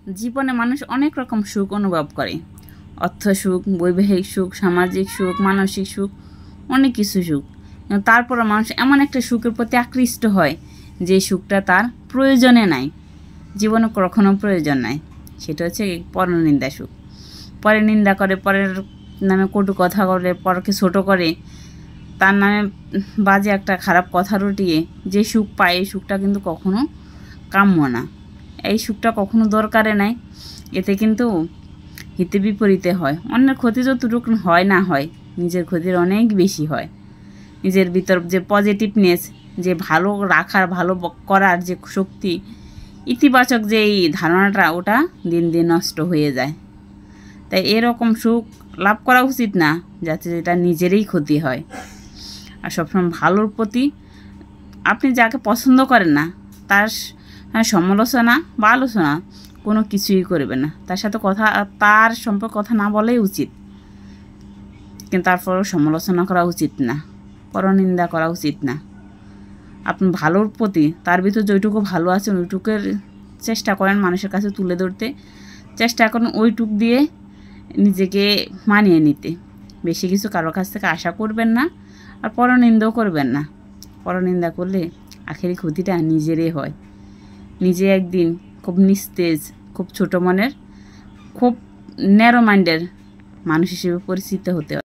জীবনে মানুষ অনেক রকম সুখ অনুভব করে। অর্থ সুখ, বৈবাহিক সুখ, সামাজিক সুখ, মানসিক সুখ, অনেক কিছু সুখ। তারপরে মানুষ এমন একটা সুখের প্রতি আকৃষ্ট হয় যে সুখটা তার প্রয়োজনে নাই, জীবনে কখনো প্রয়োজন নাই। সেটা হচ্ছে পরনিন্দা সুখ। পরের নিন্দা করে, পরের নামে কটু কথা বলে, পরকে ছোট করে, তার নামে বাজে একটা খারাপ কথা রটিয়ে যে সুখ পায়, এই সুখটা কিন্তু কখনো কাম্য না। এই সুখটা কখনো দরকারে নাই। এতে কিন্তু হিতে বিপরীতে হয়। অন্যের ক্ষতি যতটুকু হয় না হয়, নিজের ক্ষতির অনেক বেশি হয়। নিজের ভিতর যে পজিটিভনেস, যে ভালো রাখার, ভালো করার যে শক্তি, ইতিবাচক যে এই ধারণাটা, ওটা দিন দিন নষ্ট হয়ে যায়। তাই এরকম সুখ লাভ করা উচিত না, যাতে যেটা নিজেরই ক্ষতি হয়। আর সবসময় ভালোর প্রতি, আপনি যাকে পছন্দ করেন না তার সমালোচনা বা আলোচনা কোনো কিছুই করবে না। তার সাথে কথা, তার সম্পর্কে কথা না বলাই উচিত, কিন্তু তারপরেও সমালোচনা করা উচিত না, পরনিন্দা করা উচিত না। আপনি ভালোর প্রতি, তার ভিতর যেটুকু ভালো আছে ওইটুকুর চেষ্টা করেন মানুষের কাছে তুলে ধরতে, চেষ্টা করেন ওইটুক দিয়ে নিজেকে মানিয়ে নিতে। বেশি কিছু কারোর কাছ থেকে আশা করবেন না, আর পরনিন্দাও করবেন না। পরনিন্দা করলে আখেরি ক্ষতিটা নিজেরই হয়। নিজে একদিন খুব নিস্তেজ, খুব ছোটো মনের, খুব ন্যারো মাইন্ডের মানুষ হিসেবে পরিচিত হতে হয়।